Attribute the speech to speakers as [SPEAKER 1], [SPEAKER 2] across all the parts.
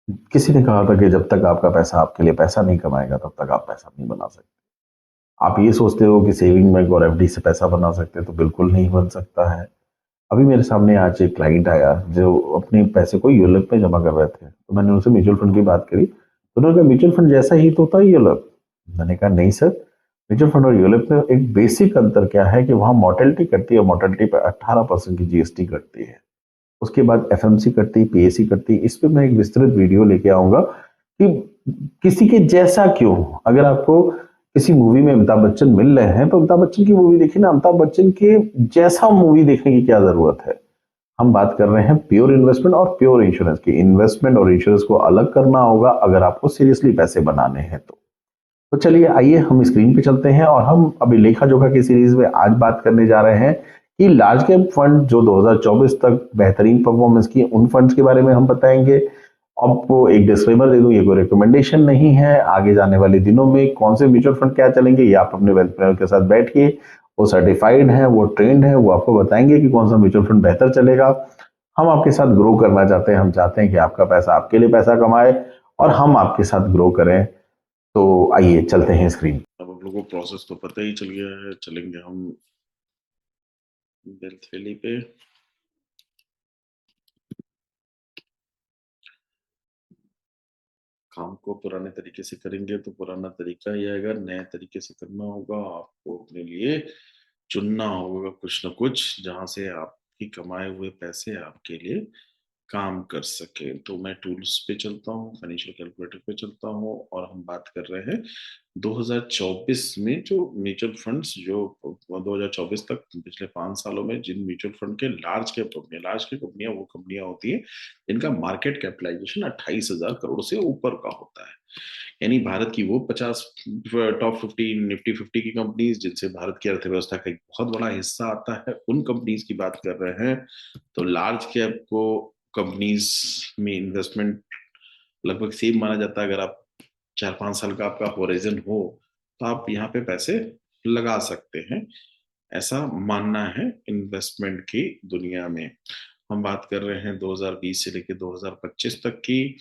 [SPEAKER 1] किसी ने कहा था कि जब तक आपका पैसा आपके लिए पैसा नहीं कमाएगा तब तक आप पैसा नहीं बना सकते। आप ये सोचते हो कि सेविंग बैंक और एफडी से पैसा बना सकते हैं, तो बिल्कुल नहीं बन सकता है। अभी मेरे सामने आज एक क्लाइंट आया जो अपने पैसे को यूलिप में जमा कर रहे थे, तो मैंने उनसे म्यूचुअल फंड की बात करी, तो उन्होंने कहा म्यूचुअल फंड जैसा ही तो होता है यूलिप। मैंने कहा नहीं सर, म्यूचुअल फंड और यूलिप में एक बेसिक अंतर क्या है कि वहां मोर्टेलिटी कटती है, मोर्टेलिटी पर 18% की जीएसटी कटती है। उसके बाद एफएमसी कटती, पीएसी कटती। इस पे मैं एक विस्तृत वीडियो लेके आऊंगा कि किसी के जैसा क्यों। अगर आपको किसी मूवी में अमिताभ बच्चन मिल रहे हैं तो अमिताभ बच्चन की मूवी देखिए ना, अमिताभ बच्चन के जैसा मूवी देखने की क्या जरूरत है। हम बात कर रहे हैं प्योर इन्वेस्टमेंट और प्योर इंश्योरेंस की। इन्वेस्टमेंट और इंश्योरेंस को अलग करना होगा अगर आपको सीरियसली पैसे बनाने हैं तो चलिए आइए हम स्क्रीन पे चलते हैं और हम अभी लेखा जोखा की सीरीज में आज बात करने जा रहे हैं कि लार्ज कैप फंड जो 2024 तक बेहतरीन परफॉर्मेंस की उन फंड्स के बारे में हम बताएंगे। आपको एक डिस्क्लेमर दे दूं, ये कोई रिकमेंडेशन नहीं है। आगे जाने वाले दिनों में कौन से म्यूचुअल फंड क्या चलेंगे ये आप अपने वेल्थ प्लानर के साथ बैठिए, वो सर्टिफाइड है, वो ट्रेंड है, वो आपको बताएंगे कि कौन सा म्यूचुअल फंड बेहतर चलेगा। हम आपके साथ ग्रो करना चाहते हैं, हम चाहते हैं कि आपका पैसा आपके लिए पैसा कमाए और हम आपके साथ ग्रो करें। तो आइए चलते हैं स्क्रीन। अब हम लोगों को प्रोसेस तो पता ही चल गया है, चलेंगे हम वेल्थ वैली पे। काम को पुराने तरीके से करेंगे तो पुराना तरीका ही आएगा, नए तरीके से करना होगा। आपको अपने लिए चुनना होगा कुछ ना कुछ जहां से आपकी कमाए हुए पैसे आपके लिए काम कर सके। तो मैं टूल्स पे चलता हूँ, फाइनेंशियल कैलकुलेटर पे चलता हूँ और हम बात कर रहे हैं 2024 में जो म्यूचुअल फंड्स जो 2024 तक पिछले 5 सालों में जिन म्यूचुअल फंड के लार्ज कैप कंपनियां वो कंपनियां होती हैं जिनका मार्केट कैपिटलाइजेशन 28,000 करोड़ से ऊपर का होता है। यानी भारत की वो 50 टॉप 50 निफ्टी 50 की कंपनीज जिनसे भारत की अर्थव्यवस्था का एक बहुत बड़ा हिस्सा आता है, उन कंपनीज की बात कर रहे हैं। तो लार्ज कैप को कंपनीज में इन्वेस्टमेंट लगभग सेम माना जाता है। अगर आप 4-5 साल का आपका होराइजन हो तो आप यहाँ पे पैसे लगा सकते हैं, ऐसा मानना है इन्वेस्टमेंट की दुनिया में। हम बात कर रहे हैं 2020 से लेकर 2025 तक की।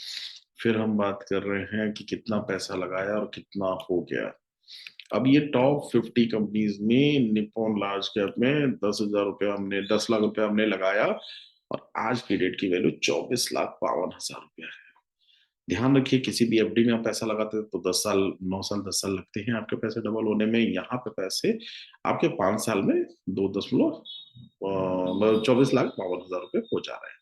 [SPEAKER 1] फिर हम बात कर रहे हैं कि कितना पैसा लगाया और कितना हो गया। अब ये टॉप 50 कंपनीज में निप्पॉन लार्ज कैप में 10,000 रुपया हमने 10 लाख रुपया हमने लगाया और आज की डेट की वैल्यू 24,52,000 रुपया है। ध्यान रखिए किसी भी एफडी में आप पैसा लगाते हैं तो 10 साल 9 साल 10 साल लगते हैं आपके पैसे डबल होने में। यहाँ पे पैसे आपके 5 साल में 24,52,000 रुपये हो जा रहे हैं।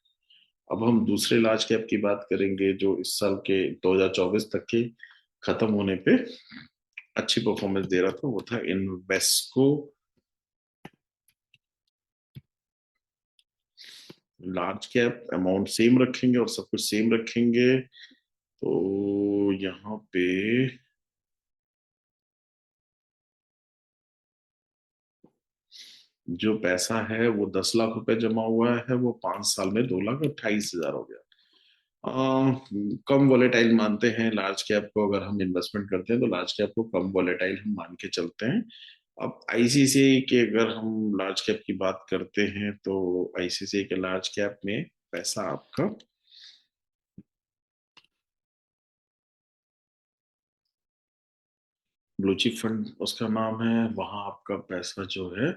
[SPEAKER 1] अब हम दूसरे लार्ज कैप की बात करेंगे जो इस साल के 2024 तक के खत्म होने पे अच्छी परफॉर्मेंस दे रहा था, वो था Invesco. Large cap amount same रखेंगे और सब कुछ सेम रखेंगे। तो यहाँ पे जो पैसा है वो 10 लाख रुपए जमा हुआ है, वो 5 साल में 2,28,000 हो गया। कम वॉलेटाइल मानते हैं लार्ज कैप को। अगर हम इन्वेस्टमेंट करते हैं तो लार्ज कैप को कम वॉलेटाइल हम मान के चलते हैं। अब आईसीसीआई के अगर हम लार्ज कैप की बात करते हैं तो आईसीसीआई के लार्ज कैप में पैसा आपका ब्लू चिप फंड उसका नाम है, वहां आपका पैसा जो है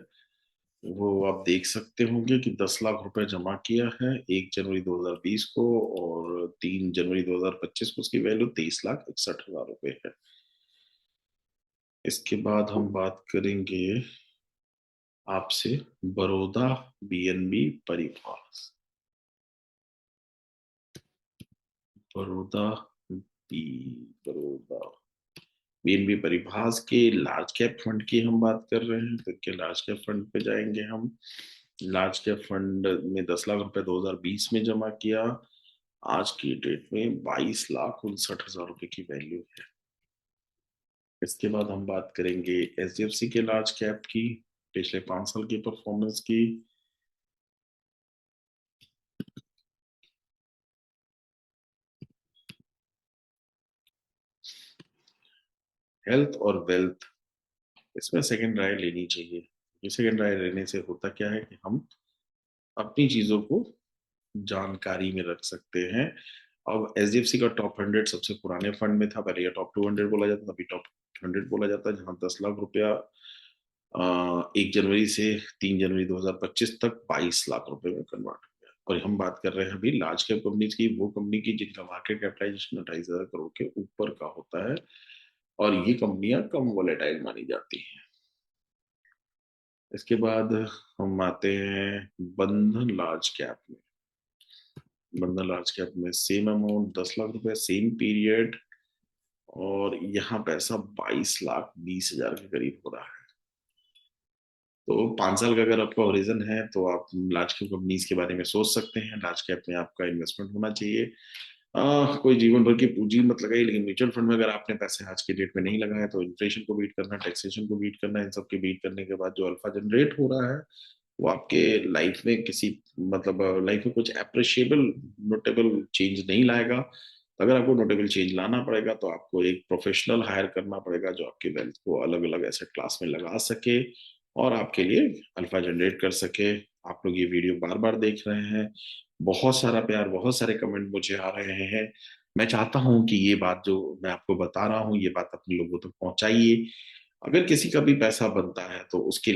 [SPEAKER 1] वो आप देख सकते होंगे कि 10 लाख रुपए जमा किया है 1 जनवरी 2020 को, और 3 जनवरी 2025 को उसकी वैल्यू 23,61,000 रुपए है। इसके बाद हम बात करेंगे आपसे बड़ौदा बीएनबी परिवार। बड़ौदा बी बड़ौदा बीएनबी परिभाष के लार्ज कैप फंड की हम बात कर रहे हैं, तो इनके लार्ज कैप फंड पे जाएंगे हम। लार्ज कैप फंड में 10 लाख रुपए 2020 में जमा किया, आज की डेट में 22,59,000 रुपए की वैल्यू है। इसके बाद हम बात करेंगे एचडीएफसी के लार्ज कैप की पिछले 5 साल की परफॉर्मेंस की। हेल्थ और वेल्थ, इसमें सेकेंड राय लेनी चाहिए। ये सेकेंड राय लेने से होता क्या है कि हम अपनी चीजों को जानकारी में रख सकते हैं।
[SPEAKER 2] अब एचडीएफसी का टॉप 100 सबसे पुराने फंड में था, पहले ये टॉप 200 बोला जाता था, अभी टॉप 100 बोला जाता है, जहां 10 लाख रुपया 1 जनवरी से 3 जनवरी 2025 तक 22 लाख रुपए में कन्वर्ट हो गया। और हम बात कर रहे हैं अभी लार्ज कैप कंपनीज की, वो कंपनी की जिनका मार्केट कैपिटलाइजेशन 28,000 करोड़ के ऊपर का होता है, और ये कंपनियां कम वोलेटाइल मानी जाती हैं। इसके बाद हम आते हैं बंधन लार्ज कैप में। बंधन लार्ज कैप में सेम अमाउंट 10 लाख रुपए, सेम पीरियड, और यहाँ पैसा 22,20,000 के करीब हो रहा है। तो 5 साल का अगर आपका ओरिजन है तो आप लार्ज कैप कंपनीज के बारे में सोच सकते हैं। लार्ज कैप में आपका इन्वेस्टमेंट होना चाहिए। कोई जीवन भर की पूंजी मत लगाइए, लेकिन म्यूचुअल फंड में अगर आपने पैसे आज के डेट में नहीं लगाए तो इन्फ्लेशन को बीट करना, टैक्सेशन को बीट करना, इन सब के बीट करने के बाद जो अल्फा जनरेट हो रहा है वो आपके लाइफ में किसी मतलब लाइफ में कुछ अप्रिशिएबल नोटेबल चेंज नहीं लाएगा। तो अगर आपको नोटेबल चेंज लाना पड़ेगा तो आपको एक प्रोफेशनल हायर करना पड़ेगा जो आपके वेल्थ को अलग अलग एसेट क्लास में लगा सके और आपके लिए अल्फा जनरेट कर सके। आप लोग ये वीडियो बार बार देख रहे हैं, बहुत सारा प्यार, बहुत सारे कमेंट मुझे आ रहे हैं। मैं चाहता हूं कि ये बात जो मैं आपको बता रहा हूँ ये बात अपने लोगों तक पहुंचाइए। अगर किसी का भी पैसा बनता है तो उसके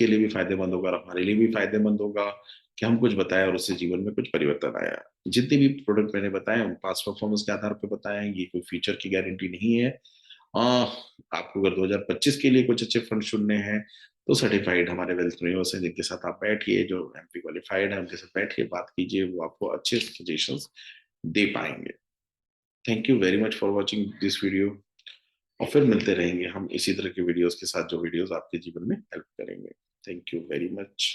[SPEAKER 2] लिए भी फायदेमंद होगा और हमारे लिए भी फायदेमंद होगा कि हम कुछ बताएं और उससे जीवन में कुछ परिवर्तन आया। जितने भी प्रोडक्ट मैंने बताए हम पास परफॉर्मेंस के आधार पर बताए हैं, ये कोई फ्यूचर की गारंटी नहीं है। आ, आपको अगर 2025 के लिए कुछ अच्छे फंड चुनने हैं तो सर्टिफाइड हमारे वेल्थ ट्रेनर्स हैं जिनके साथ आप बैठिए, जो एमपी क्वालिफाइड है उनके साथ बैठिए, बात कीजिए, वो आपको अच्छे सजेशंस दे पाएंगे। Thank you very much for watching this video. और फिर मिलते रहेंगे हम इसी तरह के वीडियोस के साथ जो वीडियोस आपके जीवन में हेल्प करेंगे। Thank you very much.